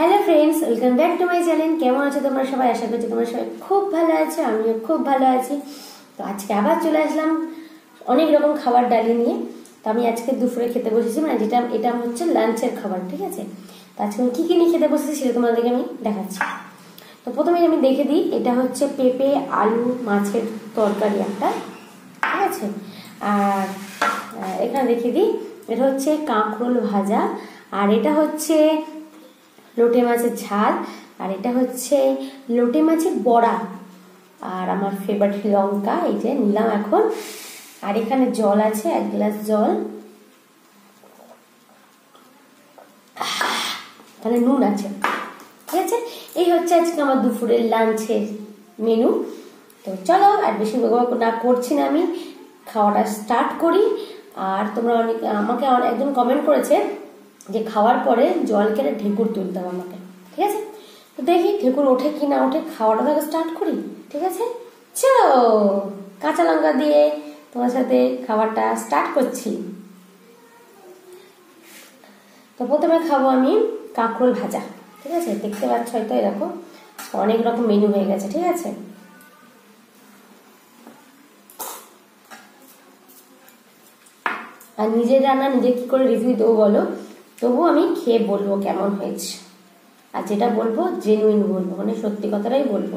Hello friends, welcome back to my channel. কেমন আছো তোমরা সবাই? আশা করছি তোমরা সবাই খুব ভালো আছো, আমিও খুব ভালো আছি। তো আজকে আবার চলে আসলাম অনেক রকম খাবার ডালি নিয়ে। তো আমি আজকে দুপুরে খেতে বসেছি, মানে এটা হচ্ছে লাঞ্চের খাবার, ঠিক আছে? তো আজকে আমি কী কী নিয়ে খেতে বসেছি সেটা তোমাদেরকে আমি দেখাচ্ছি। তো প্রথমে আমি দেখে দিই, এটা হচ্ছে পেঁপে আলু মাছের তরকারি একটা, ঠিক আছে। আর এখানে দেখে দিই, এটা হচ্ছে কাঁকরোল ভাজা, আর এটা হচ্ছে লোটে মাছের ঝাল, আর এটা হচ্ছে লোটে মাছের বড়া, আর আমার ফেভারিট লঙ্কা এই যে নিলাম এখন। আর এখানে জল আছে, 1 গ্লাস জল, তাহলে নুন আছে, ঠিক আছে। এই হচ্ছে আজকে আমার দুপুরের লাঞ্চের মেনু। তো চলো আর বেশি বকবক না করছি না, আমি খাওয়াটা স্টার্ট করি। আর তোমরা আমাকে একজন কমেন্ট করেছে যে খাওয়ার পরে জল কেটে ঢেকুর তুলতে হবে আমাকে, ঠিক আছে। তো দেখি ঢেকুর ওঠে কি না ওঠে, খাওয়াটা তাকে স্টার্ট করি, ঠিক আছে। চলো কাঁচা লঙ্কা দিয়ে তোমার সাথে খাবারটা স্টার্ট করছি। তো প্রথমে খাবো আমি কাঁকরোল ভাজা, ঠিক আছে। দেখতে পাচ্ছ হয়তো এরকম অনেক রকম মেনু হয়ে গেছে, ঠিক আছে। আর নিজের রান্না নিজে কি করে রিভিউ দেবো বলো, তবু আমি খেয়ে বলবো কেমন হয়েছে। আর যেটা বলবো জেনুইন বলবো, মানে সত্যি কথাটাই বলবো।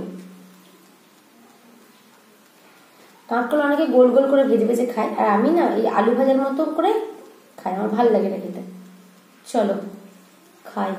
কাঁকরোল অনেকে গোল গোল করে ভেজে ভেজে খায়, আর আমি না এই আলু ভাজার মতো করে খাই, আমার ভালো লাগে এটা খেতে। চলো খাই।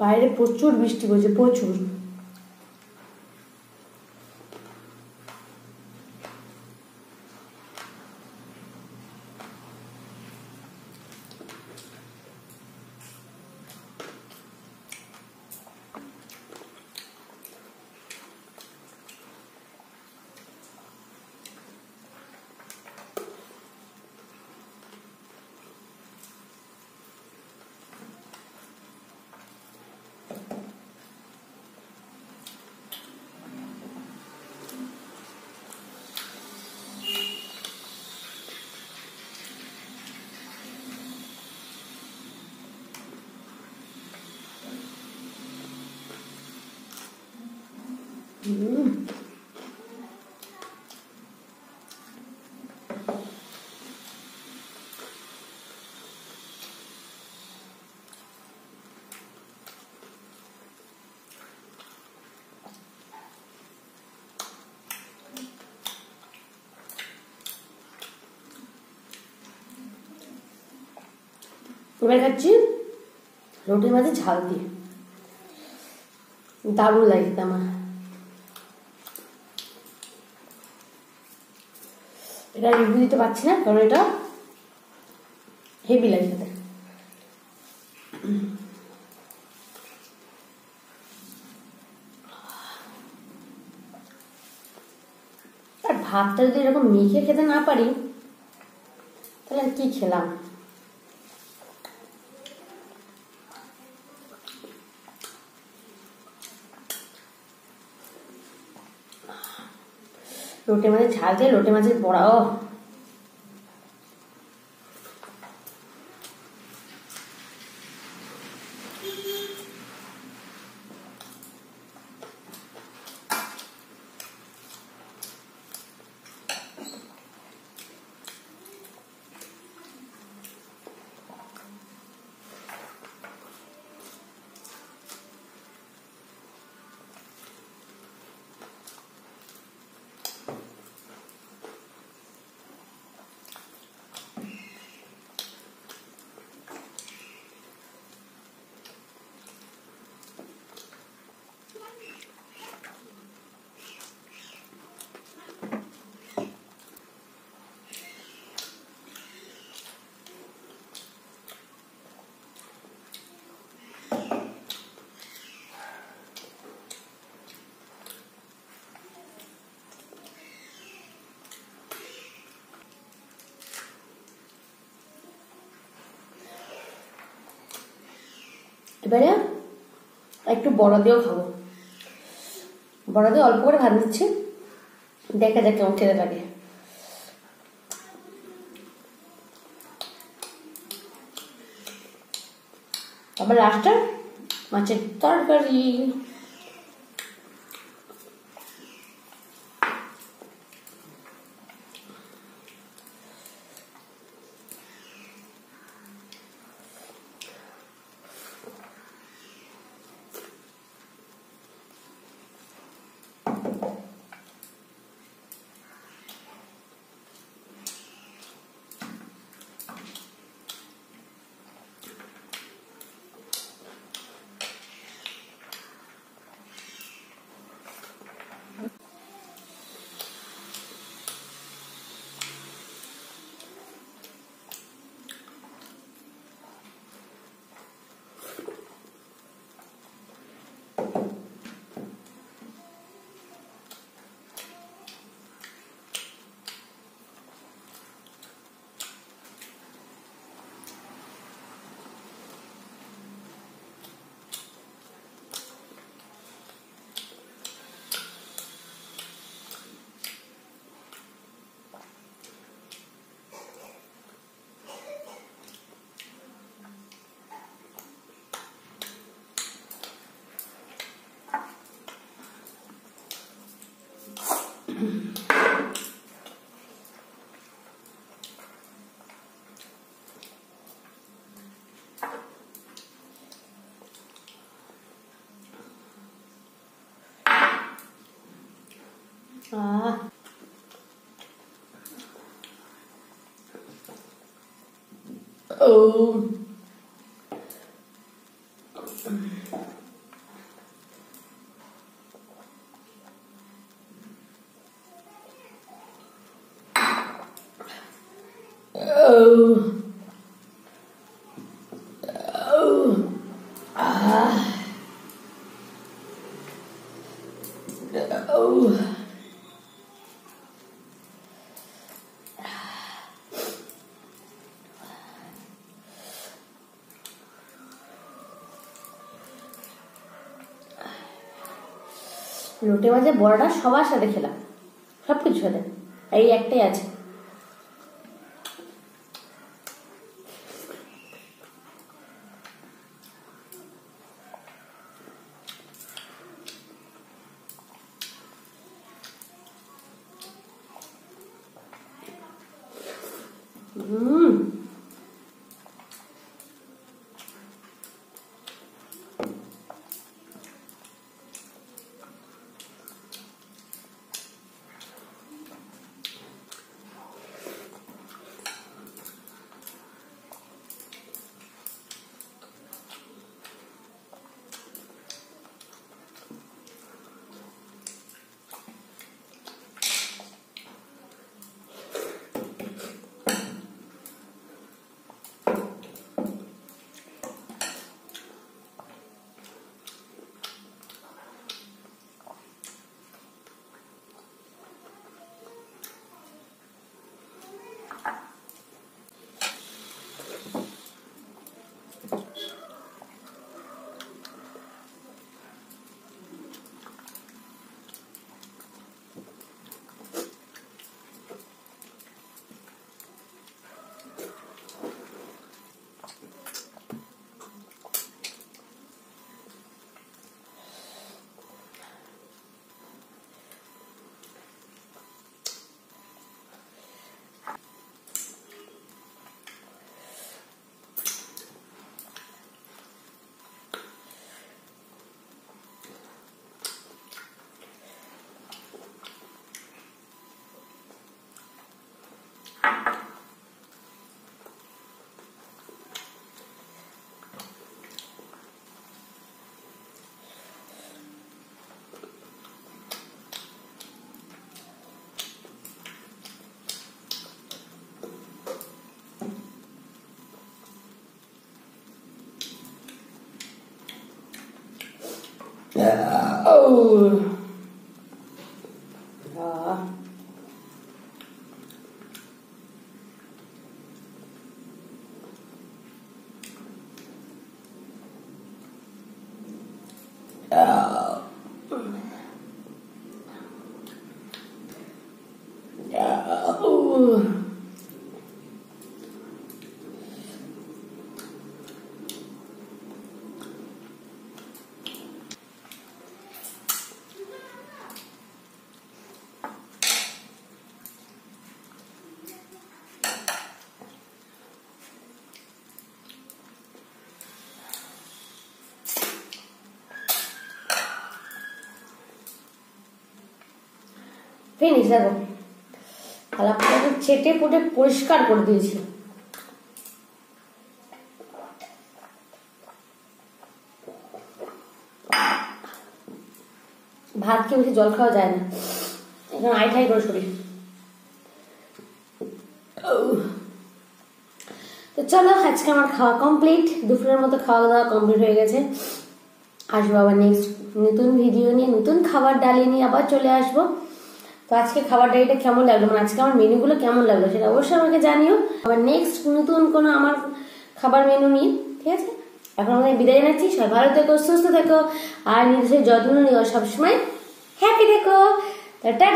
বাইরে প্রচুর বৃষ্টি পড়ছে, প্রচুর। এবার খাচ্ছি লোটে মাছের ঝাল দিয়ে, দারুণ লাগে আমার। এটা রিভিউ দিতে পারছি না কারণ এটা হেভি লাগে খেতে। আর ভাতটা যদি এরকম মেখে খেতে না পারি তাহলে আর কি খেলাম। লোটে মাছের ঝাল দিয়ে লোটে মাছের বড়াও এবারে একটু বড়া দিয়েও খাবো। বড়া দিয়ে অল্প করে ভাত দিচ্ছি, দেখা যাক কেমন খেতে লাগে। আবার লাস্টে মাছের তরকারি। Oh. Oh. Oh. Ah. Oh. লোটে মাছের বড়াটা সবার সাথে খেলাম, সব কিছু সাথে, এই একটাই আছে। Oh. ফিনিশ। দেখো থালাটাকে চেটে পুটে পরিষ্কার করে দিয়েছি। ভাত খেয়ে বেশি জল খাওয়া যায় না, এখন আইঠাই করে শরীর। তো চলো আজকে আমার খাওয়া কমপ্লিট, দুপুরের মতো খাওয়া দাওয়া কমপ্লিট হয়ে গেছে। আসবো আবার নেক্সট নতুন ভিডিও নিয়ে, নতুন খাবার ডালি নিয়ে আবার চলে আসবো। তো আজকে খাবার ডালিটা কেমন লাগলো, মানে আজকে আমার মেনুগুলো কেমন লাগলো সেটা অবশ্যই আমাকে জানিও। আবার নেক্সট নতুন কোনো আমার খাবার মেনু নিয়ে, ঠিক আছে? এখন আমাদের বিদায় জানাচ্ছি। সবাই ভালো থেকো, সুস্থ থেকো, আর নিজের যত্ন নিও, সবসময় হ্যাপি থেকো। টাটা।